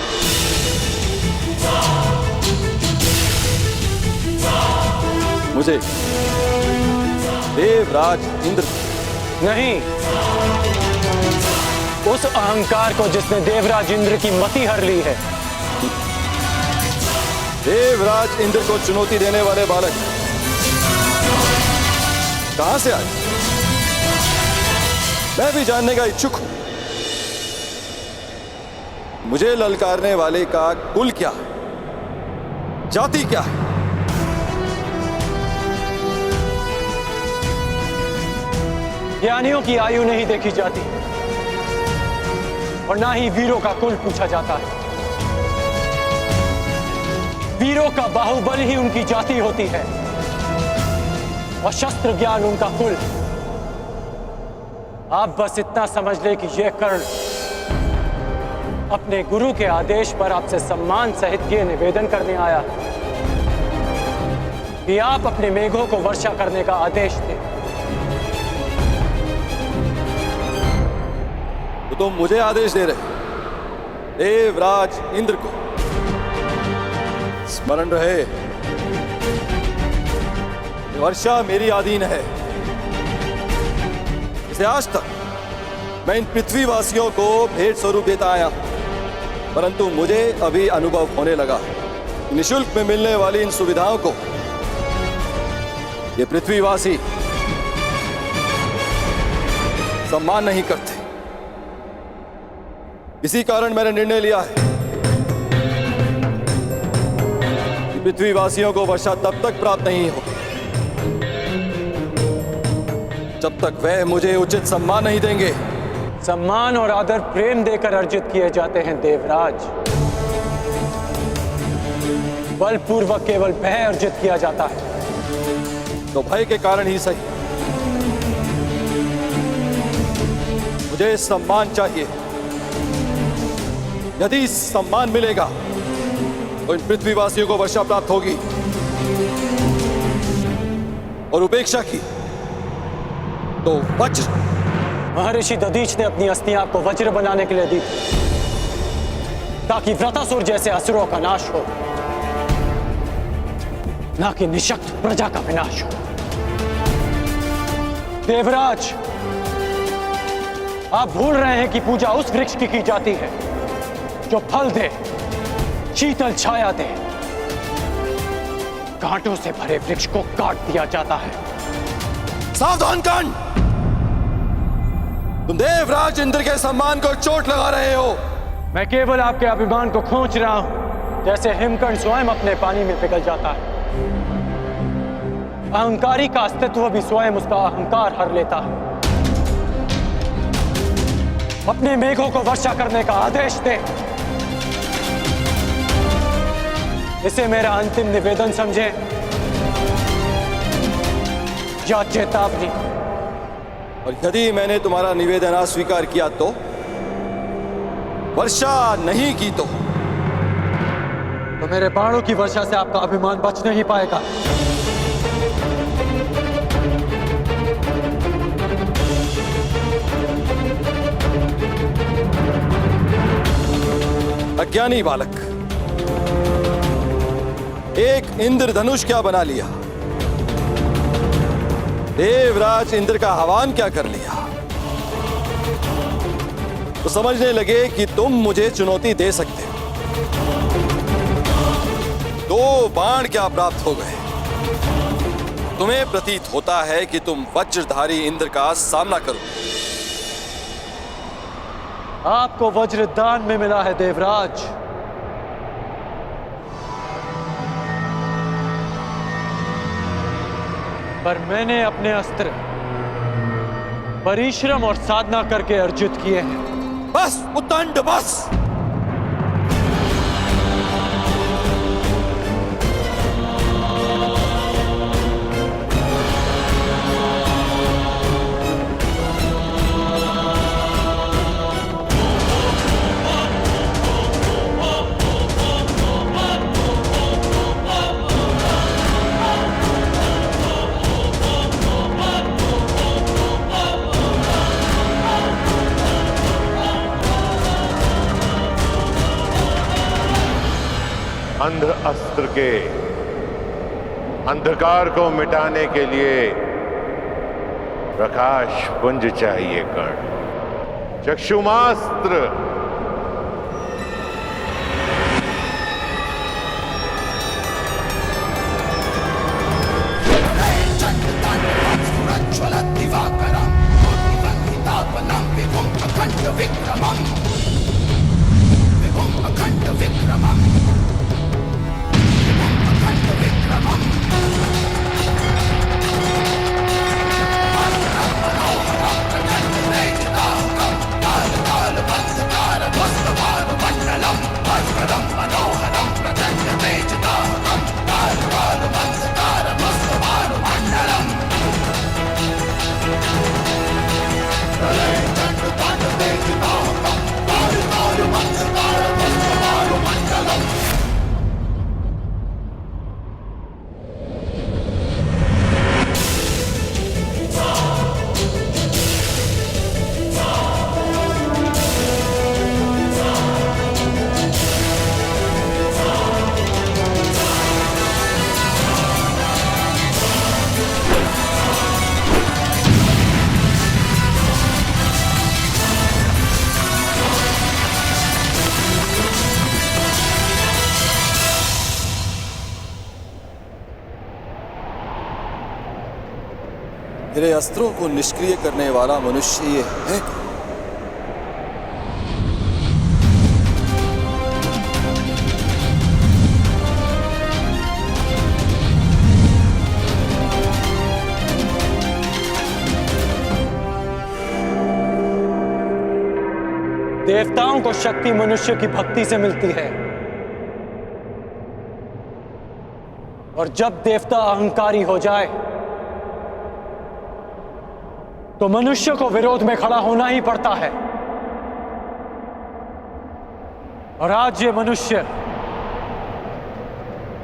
मुझे देवराज इंद्र नहीं, उस अहंकार को जिसने देवराज इंद्र की मति हर ली है। देवराज इंद्र को चुनौती देने वाले बालक कहां से आए? मैं भी जानने का इच्छुक हूं। मुझे ललकारने वाले का कुल क्या है, जाति क्या है? ज्ञानियों की आयु नहीं देखी जाती और ना ही वीरों का कुल पूछा जाता है। वीरों का बाहुबल ही उनकी जाति होती है और शस्त्र ज्ञान उनका कुल। आप बस इतना समझ ले कि यह कर्ण अपने गुरु के आदेश पर आपसे सम्मान सहित यह निवेदन करने आया कि आप अपने मेघों को वर्षा करने का आदेश दें। तो तुम मुझे आदेश दे रहे, देवराज इंद्र को। स्मरण रहे, वर्षा मेरी अधीन है। इसे आज तक मैं इन पृथ्वीवासियों को भेंट स्वरूप देता आया, परंतु मुझे अभी अनुभव होने लगा निःशुल्क में मिलने वाली इन सुविधाओं को ये पृथ्वीवासी सम्मान नहीं करते। इसी कारण मैंने निर्णय लिया है कि पृथ्वीवासियों को वर्षा तब तक प्राप्त नहीं होगी जब तक वह मुझे उचित सम्मान नहीं देंगे। सम्मान और आदर प्रेम देकर अर्जित किए जाते हैं देवराज। बलपूर्वक केवल भय अर्जित किया जाता है। तो भय के कारण ही सही मुझे सम्मान चाहिए। यदि सम्मान मिलेगा तो इन पृथ्वीवासियों को वर्षा प्राप्त होगी और उपेक्षा की तो वज्र। महर्षि दधीच ने अपनी अस्थियां को वज्र बनाने के लिए दी ताकि व्रतासुर जैसे असुरों का नाश हो, ना कि निशक्त प्रजा का विनाश हो। देवराज, आप भूल रहे हैं कि पूजा उस वृक्ष की जाती है जो फल दे, शीतल छाया दे। कांटों से भरे वृक्ष को काट दिया जाता है। सावधान कर्ण, तुम देवराज इंद्र के सम्मान को चोट लगा रहे हो। मैं केवल आपके अभिमान को खींच रहा हूं, जैसे हिमकर्ण स्वयं अपने पानी में पिघल जाता है। अहंकारी का अस्तित्व भी स्वयं उसका अहंकार हर लेता है। अपने मेघों को वर्षा करने का आदेश दे। इसे मेरा अंतिम निवेदन समझे या चेतावनी। और यदि मैंने तुम्हारा निवेदन अस्वीकार किया तो, वर्षा नहीं की तो मेरे बाणों की वर्षा से आपका अभिमान बच नहीं पाएगा। अज्ञानी बालक, एक इंद्रधनुष क्या बना लिया, देवराज इंद्र का आह्वान क्या कर लिया, तो समझने लगे कि तुम मुझे चुनौती दे सकते हो। 2 बाण क्या प्राप्त हो गए। तुम्हें प्रतीत होता है कि तुम वज्रधारी इंद्र का सामना करो। आपको वज्र दान में मिला है देवराज। पर मैंने अपने अस्त्र परिश्रम और साधना करके अर्जित किए हैं। बस उद्दंड, बस। अंध अस्त्र के अंधकार को मिटाने के लिए प्रकाश पुंज चाहिए कर्ण। चक्षुमास्त्र मेरे अस्त्रों को निष्क्रिय करने वाला मनुष्य ये है कौन? देवताओं को शक्ति मनुष्य की भक्ति से मिलती है, और जब देवता अहंकारी हो जाए तो मनुष्य को विरोध में खड़ा होना ही पड़ता है। और आज ये मनुष्य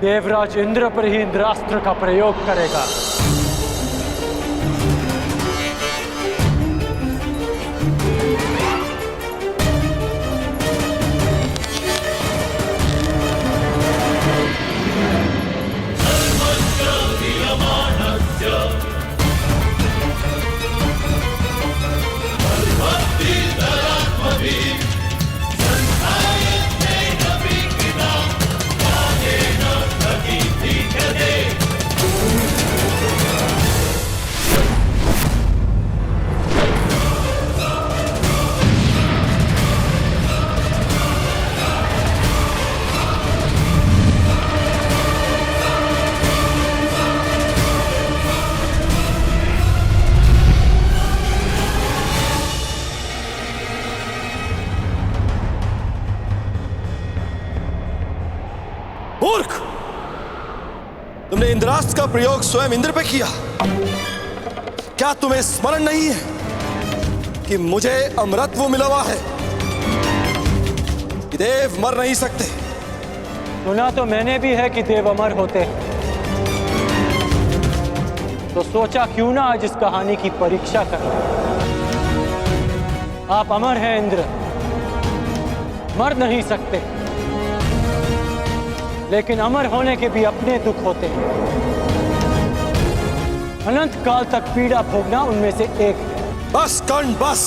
देवराज इंद्र पर ही इंद्रास्त्र का प्रयोग करेगा। मूर्ख! तुमने इंद्रास्त्र का प्रयोग स्वयं इंद्र पे किया। क्या तुम्हें स्मरण नहीं है कि मुझे अमरत्व मिला हुआ है, कि देव मर नहीं सकते? सुना तो मैंने भी है कि देव अमर होते हैं, तो सोचा क्यों ना आज इस कहानी की परीक्षा कर लें। आप अमर हैं इंद्र, मर नहीं सकते, लेकिन अमर होने के भी अपने दुख होते हैं। अनंत काल तक पीड़ा भोगना उनमें से एक है। बस कर्ण बस,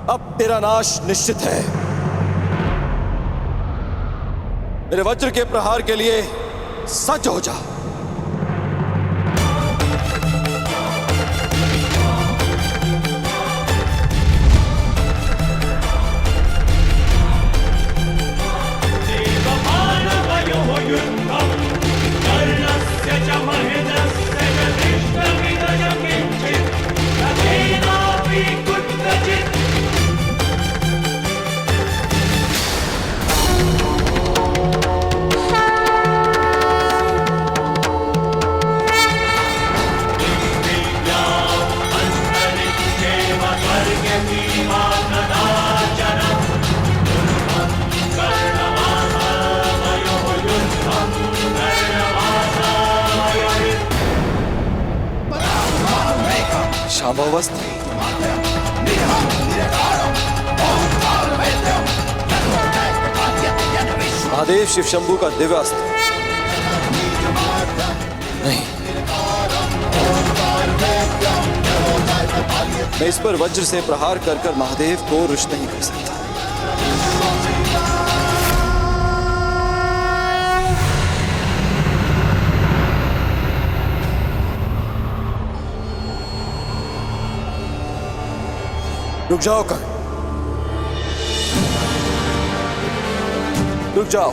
अब तेरा नाश निश्चित है। मेरे वज्र के प्रहार के लिए सज्ज हो जा। शांभवस्थ महादेव शिव शंभू का दिव्य अस्त्र नहीं, मैं इस पर वज्र से प्रहार कर कर महादेव को रुष्ट नहीं कर सकता। रुक जाओ कर्ण, रुक जाओ।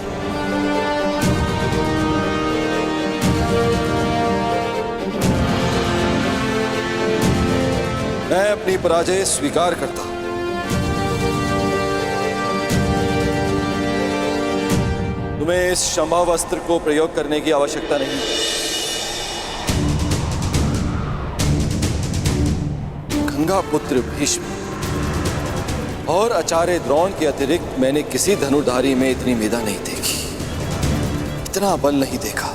मैं अपनी पराजय स्वीकार करता हूं। तुम्हें इस संभव अस्त्र को प्रयोग करने की आवश्यकता नहीं। गंगा पुत्र भीष्म और आचार्य द्रोण के अतिरिक्त मैंने किसी धनुर्धारी में इतनी मेधा नहीं देखी, इतना बल नहीं देखा।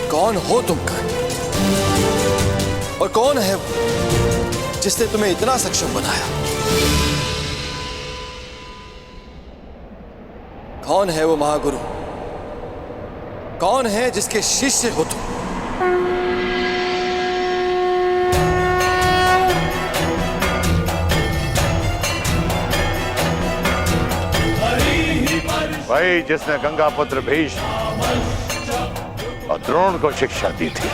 कौन हो तुम कर्ण? और कौन है वो जिसने तुम्हें इतना सक्षम बनाया? कौन है वो महागुरु? कौन है जिसके शिष्य हो तुम? वही जिसने गंगापुत्र भीष्म और द्रोण को शिक्षा दी थी।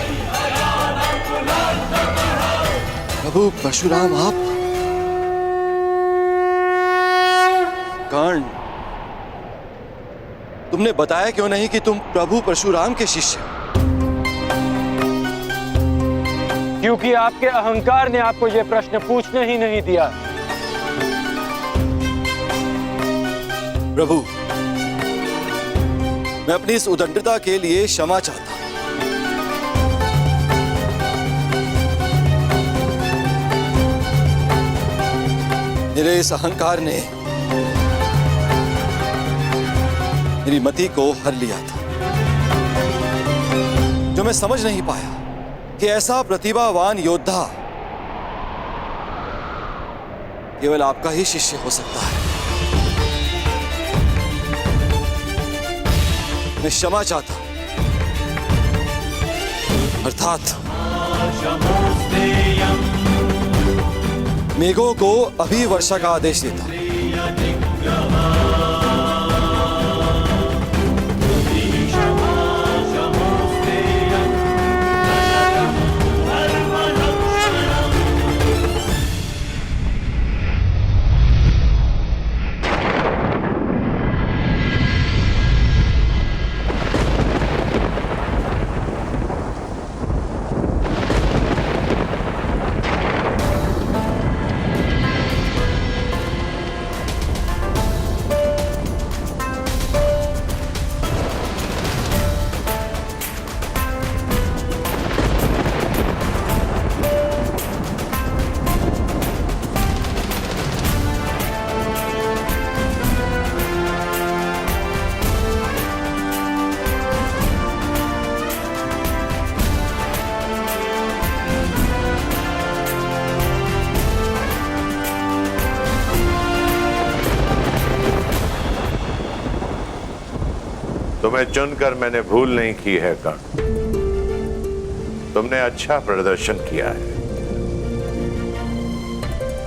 प्रभु परशुराम आप? कर्ण, तुमने बताया क्यों नहीं कि तुम प्रभु परशुराम के शिष्य हो? क्योंकि आपके अहंकार ने आपको यह प्रश्न पूछने ही नहीं दिया। प्रभु, मैं अपनी इस उदंडता के लिए क्षमा चाहता हूं। मेरे इस अहंकार ने मेरी मति को हर लिया था, जो मैं समझ नहीं पाया कि ऐसा प्रतिभावान योद्धा केवल आपका ही शिष्य हो सकता है। मैं क्षमा चाहता हूं, अर्थात मेघों को अभी वर्षा का आदेश देता हूं। तुम्हें चुनकर मैंने भूल नहीं की है कर्ण। तुमने अच्छा प्रदर्शन किया है।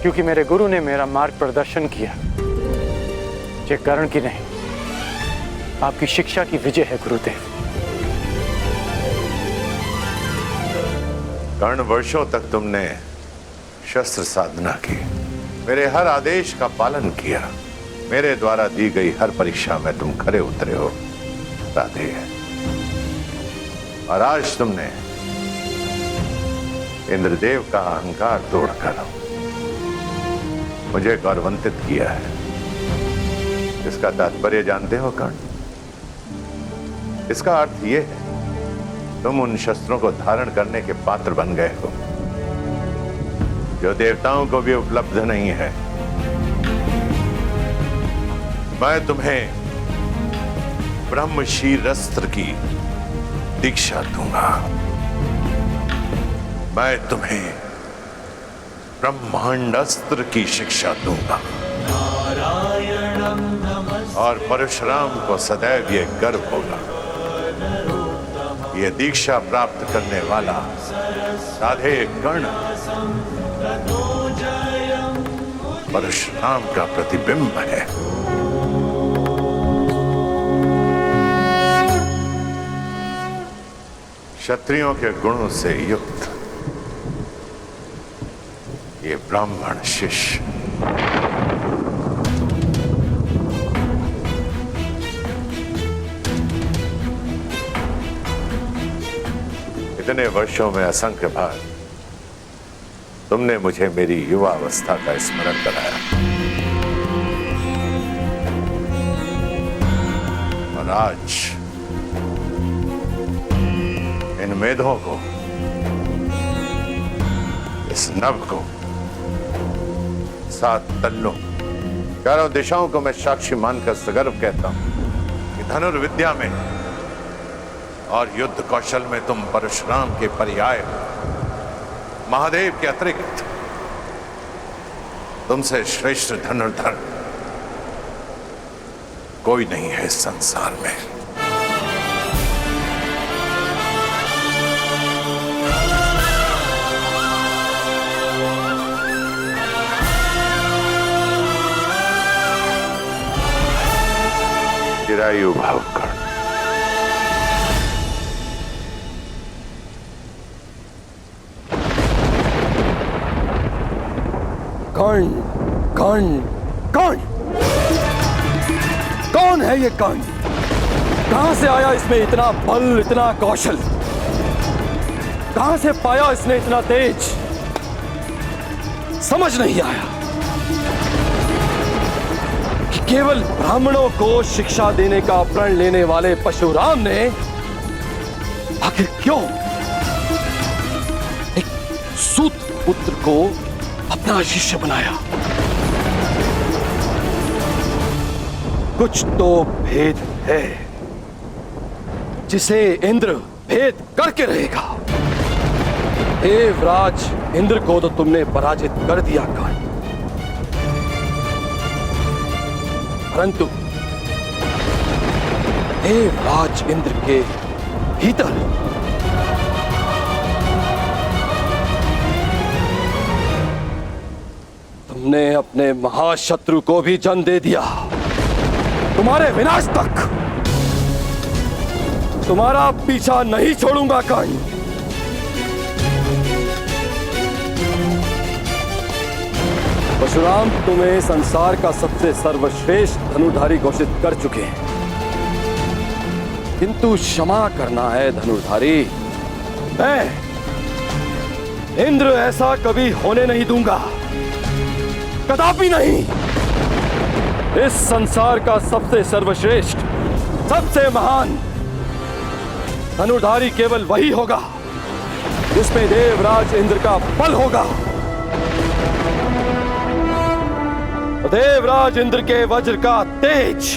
क्योंकि मेरे गुरु ने मेरा मार्ग प्रदर्शन किया, ये कर्ण की नहीं, आपकी शिक्षा की विजय है गुरुदेव। कर्ण, वर्षों तक तुमने शस्त्र साधना की, मेरे हर आदेश का पालन किया, मेरे द्वारा दी गई हर परीक्षा में तुम खरे उतरे हो। राधे, और आज तुमने इंद्रदेव का अहंकार तोड़कर मुझे गौरवान्वित किया है। इसका तात्पर्य जानते हो कर्ण? इसका अर्थ यह है तुम उन शस्त्रों को धारण करने के पात्र बन गए हो जो देवताओं को भी उपलब्ध नहीं है। मैं तुम्हें ब्रह्मशीरस्त्र की दीक्षा दूंगा। मैं तुम्हें ब्रह्मांड अस्त्र की शिक्षा दूंगा और परशुराम को सदैव ये गर्व होगा, ये दीक्षा प्राप्त करने वाला साधे कर्ण परशुराम का प्रतिबिंब है। क्षत्रियों के गुणों से युक्त ये ब्राह्मण शिष्य इतने वर्षों में असंख्य बार तुमने मुझे मेरी युवा अवस्था का स्मरण कराया और आज इन मेधों को, इस नभ को, 7 तल्लों, चारों दिशाओं को मैं साक्षी मानकर सगर्व कहता हूं कि धनुर्विद्या में और युद्ध कौशल में तुम परशुराम के पर्याय, महादेव के अतिरिक्त तुमसे श्रेष्ठ धनुर्धर कोई नहीं है इस संसार में। चिरायु भाव कर्ण, कर्ण कर्ण कर्ण, कौन है ये कर्ण? कहां से आया इसमें इतना बल, इतना कौशल? कहां से पाया इसने इतना तेज? समझ नहीं आया कि केवल ब्राह्मणों को शिक्षा देने का प्रण लेने वाले परशुराम ने आखिर क्यों एक सूत पुत्र को अपना शिष्य बनाया। कुछ तो भेद है जिसे इंद्र भेद करके रहेगा। देवराज इंद्र को तो तुमने पराजित कर दिया कर्ण, परंतु देवराज इंद्र के भीतर तुमने अपने महाशत्रु को भी जन्म दे दिया। तुम्हारे विनाश तक तुम्हारा पीछा नहीं छोड़ूंगा कर्ण। परशुराम तुम्हें संसार का सबसे सर्वश्रेष्ठ धनुर्धारी घोषित कर चुके हैं, किंतु क्षमा करना है धनुर्धारी। मैं इंद्र ऐसा कभी होने नहीं दूंगा, कदापि नहीं। इस संसार का सबसे सर्वश्रेष्ठ, सबसे महान धनुर्धारी केवल वही होगा जिसमें देवराज इंद्र का बल होगा। देवराज इंद्र के वज्र का तेज,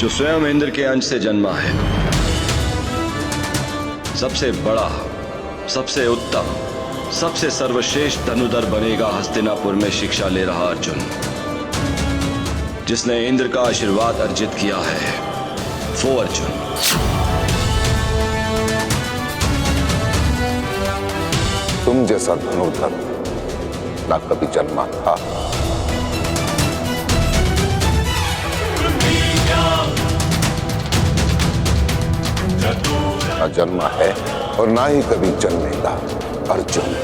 जो स्वयं इंद्र के अंश से जन्मा है, सबसे बड़ा, सबसे उत्तम, सबसे सर्वश्रेष्ठ धनुर्धर बनेगा हस्तिनापुर में शिक्षा ले रहा अर्जुन, जिसने इंद्र का आशीर्वाद अर्जित किया है, वो अर्जुन। तुम जैसा धनुर्धर ना कभी जन्मा था, ना जन्मा है और ना ही कभी जन्मेगा अर्जुन।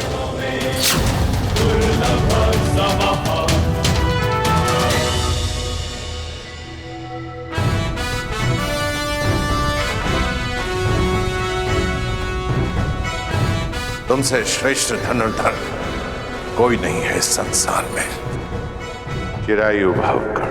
तुमसे श्रेष्ठ धनुर्धर कोई नहीं है इस संसार में। चिरायु भाव का